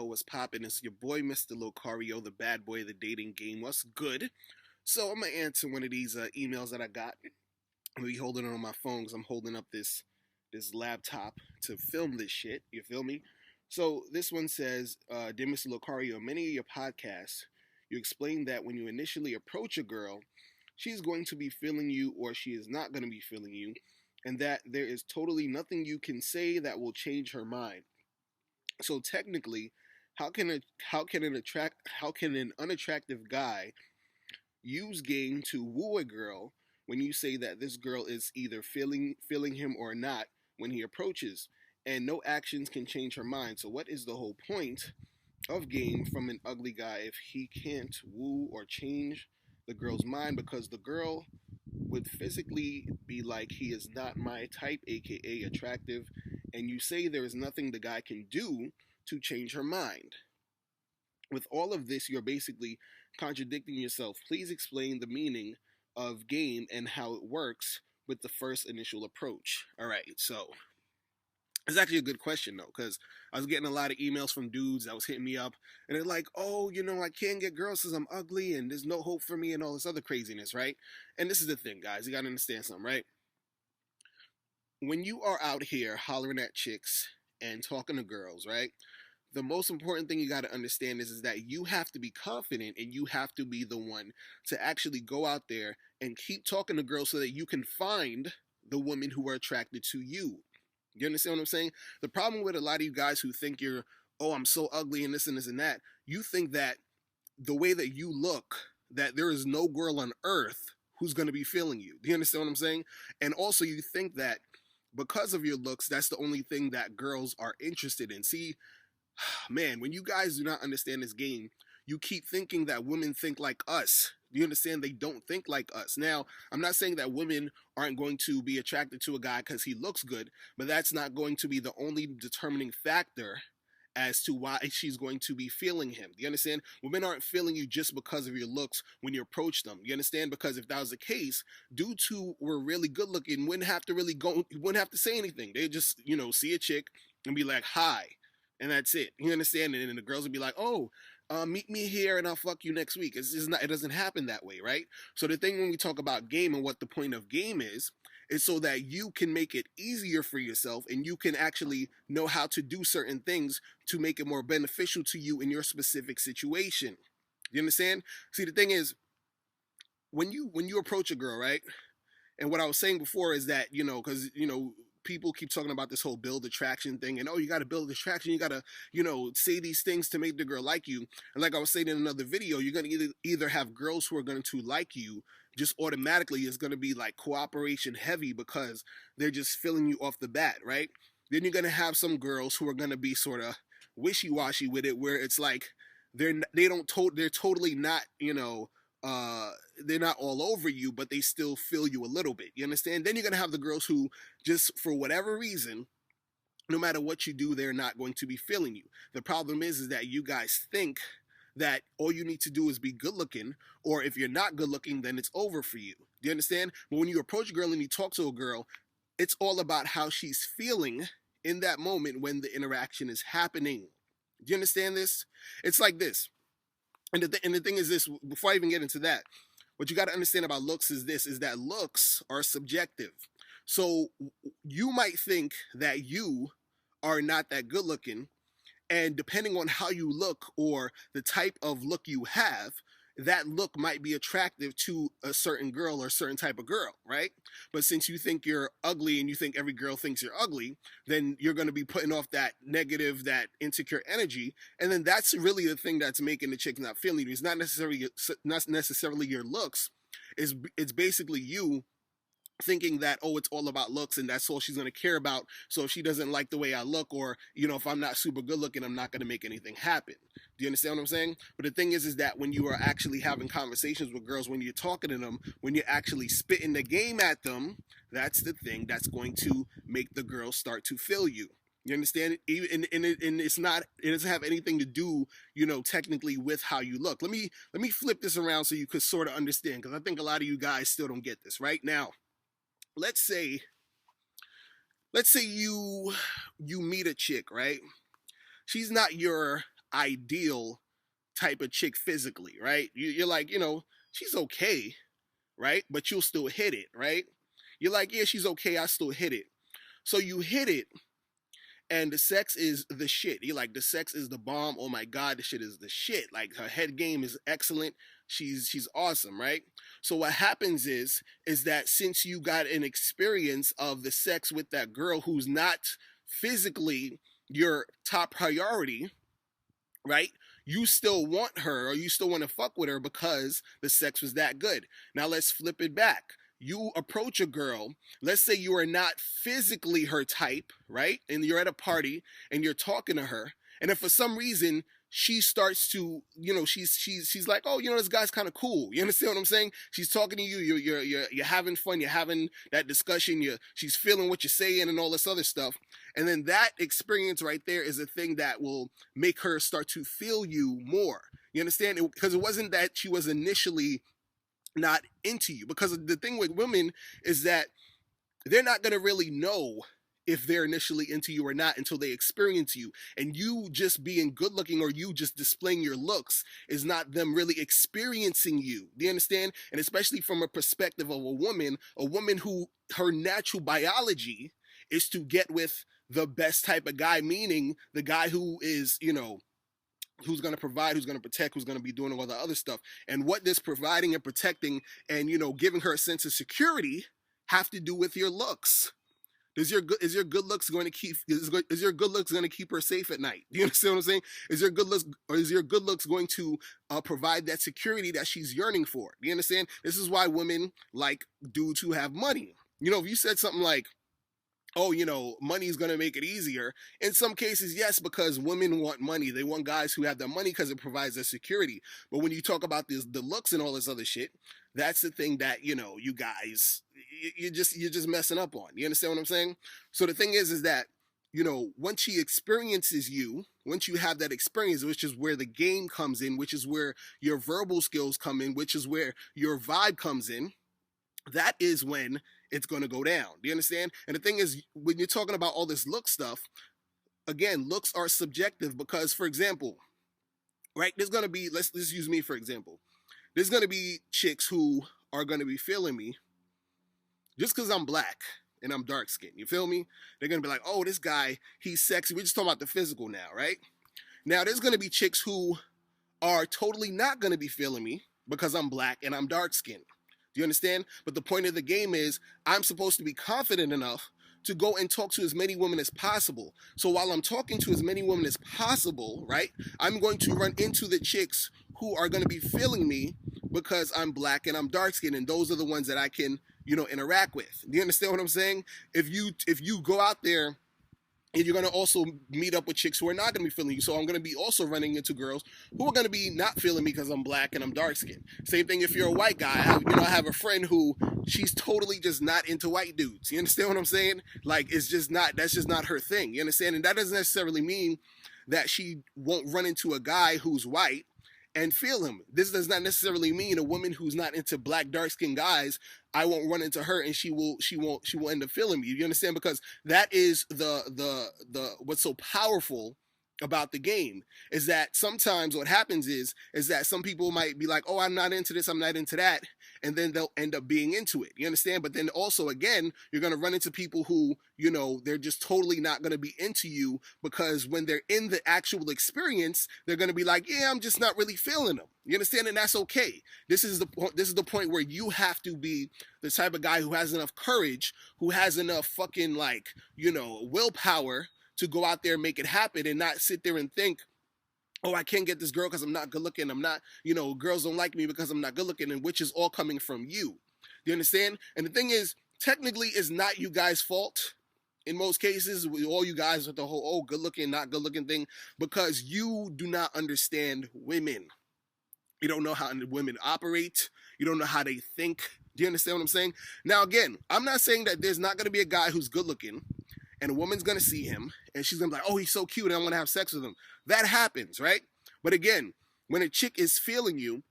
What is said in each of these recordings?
yo, what's poppin'? It's your boy, Mr. Locario, the bad boy of the dating game. What's good? So I'm gonna answer one of these emails that I got. I'm gonna be holding it on my phone because I'm holding up this laptop to film this shit. You feel me? So this one says, "Dear Mr. Locario, in many of your podcasts, you explain that when you initially approach a girl, she's going to be feeling you or she is not going to be feeling you, and that there is totally nothing you can say that will change her mind. So technically, how can a how can an unattractive guy use game to woo a girl when you say that this girl is either feeling him or not when he approaches, and no actions can change her mind? So what is the whole point of game from an ugly guy if he can't woo or change the girl's mind because the girl would physically be like, he is not my type, aka attractive, and you say there is nothing the guy can do to change her mind? With all of this, you're basically contradicting yourself. Please explain the meaning of game and how it works with the first initial approach." All right, so it's actually a good question though, because I was getting a lot of emails from dudes that was hitting me up, and they're like, "Oh, I can't get girls because I'm ugly, and there's no hope for me, and all this other craziness," right? And this is the thing, guys. You gotta understand something, right? When you are out here hollering at chicks and talking to girls, right? The most important thing you got to understand is that you have to be confident and you have to be the one to actually go out there and keep talking to girls so that you can find the women who are attracted to you. You understand what I'm saying? The problem with a lot of you guys who think you're, oh, I'm so ugly and this and this and that, you think that the way that you look, that there is no girl on earth who's going to be feeling you. Do you understand what I'm saying? And also you think that because of your looks, that's the only thing that girls are interested in. See, man, when you guys do not understand this game, you keep thinking that women think like us. Do you understand? They don't think like us. Now, I'm not saying that women aren't going to be attracted to a guy because he looks good, but that's not going to be the only determining factor as to why she's going to be feeling him. Do you understand? Women aren't feeling you just because of your looks when you approach them. You understand? Because if that was the case, dudes who were really good looking wouldn't have to wouldn't have to say anything. They just, see a chick and be like, "Hi," and that's it. You understand? And then the girls would be like, "Oh, meet me here and I'll fuck you next week." It's just not. It doesn't happen that way, right? So the thing when we talk about game and what the point of game is so that you can make it easier for yourself and you can actually know how to do certain things to make it more beneficial to you in your specific situation. You understand? See, the thing is, when you approach a girl, right? And what I was saying before is that, because, people keep talking about this whole build attraction thing, and, oh, you got to build attraction. You got to, say these things to make the girl like you. And like I was saying in another video, you're going to either have girls who are going to like you just automatically. It's going to be like cooperation heavy because they're just filling you off the bat, right? Then you're going to have some girls who are going to be sort of wishy-washy with it, where it's like they're totally not, they're not all over you, but they still feel you a little bit. You understand? Then you're going to have the girls who just, for whatever reason, no matter what you do, they're not going to be feeling you. The problem is that you guys think that all you need to do is be good looking, or if you're not good looking, then it's over for you. Do you understand? But when you approach a girl and you talk to a girl, it's all about how she's feeling in that moment when the interaction is happening. Do you understand this? It's like this. And the thing is this, before I even get into that, what you got to understand about looks is this, is that looks are subjective. So you might think that you are not that good looking, and depending on how you look or the type of look you have, that look might be attractive to a certain girl or a certain type of girl, right? But since you think you're ugly and you think every girl thinks you're ugly, then you're going to be putting off that negative, that insecure energy, and then that's really the thing that's making the chick not feeling you. It's not necessarily your looks. It's basically you thinking that, oh, it's all about looks and that's all she's going to care about. So if she doesn't like the way I look, or, if I'm not super good looking, I'm not going to make anything happen. Do you understand what I'm saying? But the thing is that when you are actually having conversations with girls, when you're talking to them, when you're actually spitting the game at them, that's the thing that's going to make the girls start to feel you. You understand? And it's not, it doesn't have anything to do, technically with how you look. Let me flip this around so you could sort of understand, because I think a lot of you guys still don't get this. Right now, let's say you meet a chick, right? She's not your ideal type of chick physically, right? You're like, she's okay, right? But you'll still hit it, right? You're like, yeah, she's okay, I still hit it. So you hit it, and the sex is the shit. You're like, the sex is the bomb. Oh my god, the shit is the shit. Like, her head game is excellent. She's awesome, right? So what happens is that since you got an experience of the sex with that girl who's not physically your top priority, right? You still want her, or you still want to fuck with her because the sex was that good. Now let's flip it back. You approach a girl, let's say you are not physically her type, right? And you're at a party and you're talking to her, and if for some reason she starts to, she's like, oh, this guy's kind of cool. You understand what I'm saying? She's talking to you, you're having fun, you're having that discussion, she's feeling what you're saying and all this other stuff. And then that experience right there is a thing that will make her start to feel you more. You understand? Because it wasn't that she was initially not into you. Because the thing with women is that they're not going to really know if they're initially into you or not until they experience you. And you just being good looking, or you just displaying your looks, is not them really experiencing you. Do you understand? And especially from a perspective of a woman who, her natural biology is to get with the best type of guy, meaning the guy who is, who's going to provide, who's going to protect, who's going to be doing all the other stuff. And what this providing and protecting and, giving her a sense of security have to do with your looks. Is your good looks going to keep her safe at night? Do you understand what I'm saying? Is your good looks going to provide that security that she's yearning for? Do you understand? This is why women like dudes who have money. If you said something like, oh, money is going to make it easier. In some cases, yes, because women want money. They want guys who have the money because it provides their security. But when you talk about the looks and all this other shit, that's the thing that, you guys, you're just messing up on. You understand what I'm saying? So the thing is that, once she experiences you, once you have that experience, which is where the game comes in, which is where your verbal skills come in, which is where your vibe comes in, that is when it's going to go down. Do you understand? And the thing is, when you're talking about all this look stuff, again, looks are subjective because, for example, right, there's going to be, let's use me for example. There's going to be chicks who are going to be feeling me just because I'm black and I'm dark skinned. You feel me? They're going to be like, oh, this guy, he's sexy. We're just talking about the physical now, right? Now, there's going to be chicks who are totally not going to be feeling me because I'm black and I'm dark skinned. Do you understand? But the point of the game is I'm supposed to be confident enough to go and talk to as many women as possible. So while I'm talking to as many women as possible, right, I'm going to run into the chicks who are going to be feeling me because I'm black and I'm dark skinned, and those are the ones that I can, interact with. Do you understand what I'm saying? If you go out there and you're going to also meet up with chicks who are not going to be feeling you. So I'm going to be also running into girls who are going to be not feeling me because I'm black and I'm dark skinned. Same thing if you're a white guy. I have a friend who she's totally just not into white dudes. You understand what I'm saying? Like, that's just not her thing. You understand? And that doesn't necessarily mean that she won't run into a guy who's white and feel him. This does not necessarily mean a woman who's not into black, dark-skinned guys, I won't run into her and she will end up feeling me. You understand? Because that is the what's so powerful about the game, is that sometimes what happens is that some people might be like, oh, I'm not into this, I'm not into that, and then they'll end up being into it. You understand? But then also, again, you're going to run into people who, they're just totally not going to be into you, because when they're in the actual experience, they're going to be like, yeah, I'm just not really feeling them. You understand? And that's okay. This is the point where you have to be the type of guy who has enough courage, who has enough fucking willpower to go out there and make it happen, and not sit there and think, oh, I can't get this girl because I'm not good looking. I'm not, girls don't like me because I'm not good looking, and which is all coming from you. Do you understand? And the thing is, technically, it's not you guys' fault. In most cases, all you guys with the whole, oh, good looking, not good looking thing, because you do not understand women. You don't know how women operate. You don't know how they think. Do you understand what I'm saying? Now, again, I'm not saying that there's not going to be a guy who's good looking and a woman's going to see him and she's going to be like, oh, he's so cute and I want to have sex with him. That happens, right? But again, when a chick is feeling you,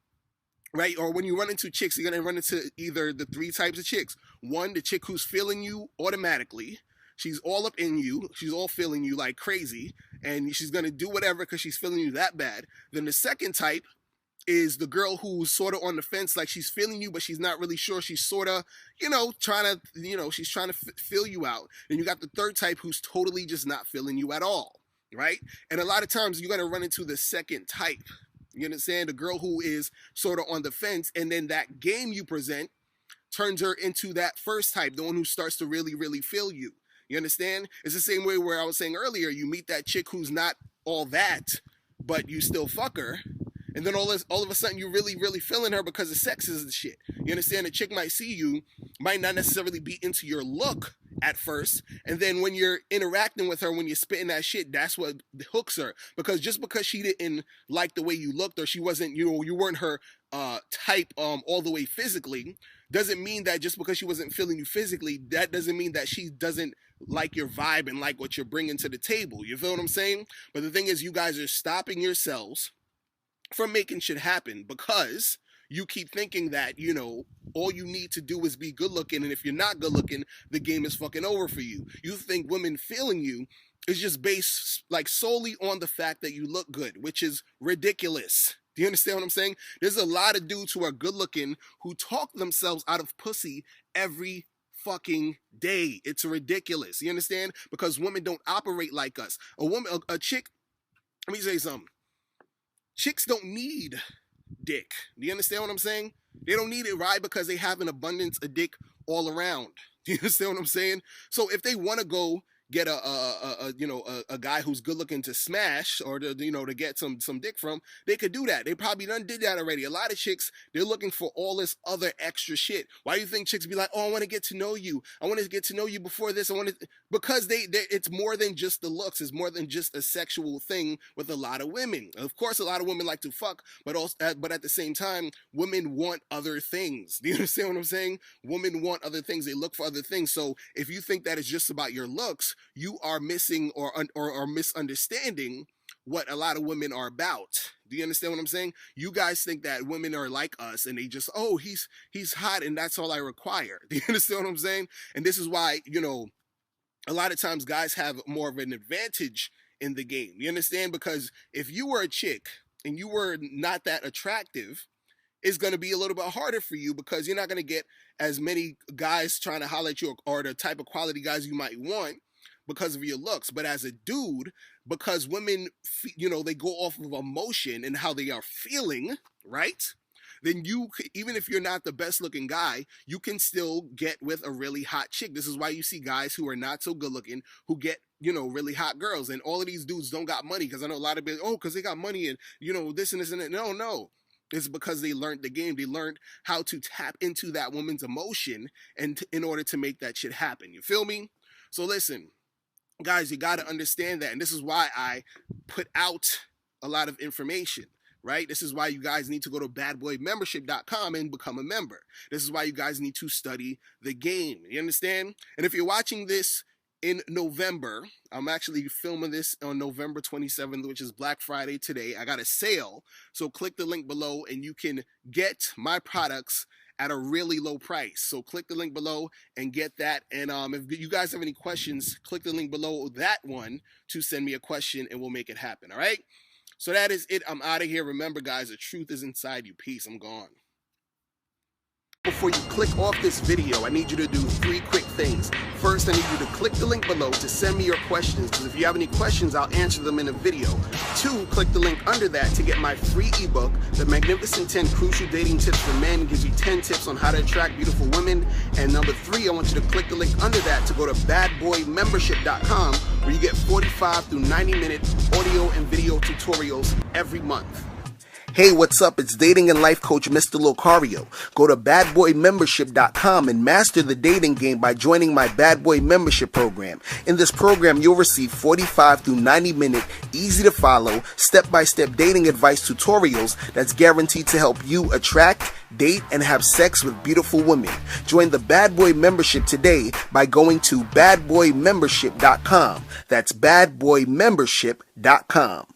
right, or when you run into chicks, you're going to run into either the three types of chicks. One, the chick who's feeling you automatically. She's all up in you. She's all feeling you like crazy, and she's going to do whatever because she's feeling you that bad. Then the second type is the girl who's sort of on the fence, like she's feeling you, but she's not really sure. She's sort of, she's trying to feel you out. And you got the third type who's totally just not feeling you at all, right? And a lot of times you're going to run into the second type. You understand? The girl who is sort of on the fence, and then that game you present turns her into that first type, the one who starts to really, really feel you. You understand? It's the same way where I was saying earlier, you meet that chick who's not all that, but you still fuck her. And then all of a sudden, you're really, really feeling her because the sex is the shit. You understand? A chick might see you, might not necessarily be into your look at first. And then when you're interacting with her, when you're spitting that shit, that's what hooks her. Because just because she didn't like the way you looked, or she wasn't, you weren't her type all the way physically, doesn't mean that just because she wasn't feeling you physically, that doesn't mean that she doesn't like your vibe and like what you're bringing to the table. You feel what I'm saying? But the thing is, you guys are stopping yourselves from making shit happen because you keep thinking that, all you need to do is be good looking, and if you're not good looking, the game is fucking over for you. You think women feeling you is just based like solely on the fact that you look good, which is ridiculous. Do you understand what I'm saying? There's a lot of dudes who are good looking who talk themselves out of pussy every fucking day. It's ridiculous. You understand? Because women don't operate like us. A chick, let me say something. Chicks don't need dick. Do you understand what I'm saying? They don't need it, right? Because they have an abundance of dick all around. Do you understand what I'm saying? So if they want to go get a guy who's good looking to smash, or to get some dick from, they could do that. They probably done did that already. A lot of chicks, they're looking for all this other extra shit. Why do you think chicks be like, oh, I want to get to know you. I want to get to know you before this. Because it's more than just the looks. It's more than just a sexual thing with a lot of women. Of course, a lot of women like to fuck, but at the same time, women want other things. Do you understand what I'm saying? Women want other things. They look for other things. So if you think that it's just about your looks, you are missing or misunderstanding what a lot of women are about. Do you understand what I'm saying? You guys think that women are like us and they just, oh, he's hot and that's all I require. Do you understand what I'm saying? And this is why, a lot of times guys have more of an advantage in the game. You understand? Because if you were a chick and you were not that attractive, it's going to be a little bit harder for you because you're not going to get as many guys trying to holler at you, or the type of quality guys you might want, because of your looks. But as a dude, because women, they go off of emotion and how they are feeling, right? Then even if you're not the best looking guy, you can still get with a really hot chick. This is why you see guys who are not so good looking who get, really hot girls. And all of these dudes don't got money, because I know a lot of people, because they got money and, this and this and that. No. It's because they learned the game. They learned how to tap into that woman's emotion in order to make that shit happen. You feel me? So listen, guys, you got to understand that. And this is why I put out a lot of information, right? This is why you guys need to go to badboymembership.com and become a member. This is why you guys need to study the game. You understand? And if you're watching this in November, I'm actually filming this on November 27th, which is Black Friday today. I got a sale. So click the link below and you can get my products at a really low price. So click the link below and get that. And if you guys have any questions, click the link below that one to send me a question and we'll make it happen. All right. So that is it. I'm out of here. Remember, guys, the truth is inside you. Peace. I'm gone. Before you click off this video, I need you to do 3 quick things. First, I need you to click the link below to send me your questions, because if you have any questions, I'll answer them in a video. 2, click the link under that to get my free ebook, The Magnificent 10 Crucial Dating Tips for Men. It gives you 10 tips on how to attract beautiful women. And number 3, I want you to click the link under that to go to badboymembership.com, where you get 45 through 90-minute audio and video tutorials every month. Hey, what's up? It's dating and life coach Mr. Locario. Go to badboymembership.com and master the dating game by joining my Bad Boy Membership program. In this program, you'll receive 45 through 90-minute, easy to follow, step-by-step dating advice tutorials that's guaranteed to help you attract, date, and have sex with beautiful women. Join the Bad Boy Membership today by going to badboymembership.com. That's badboymembership.com.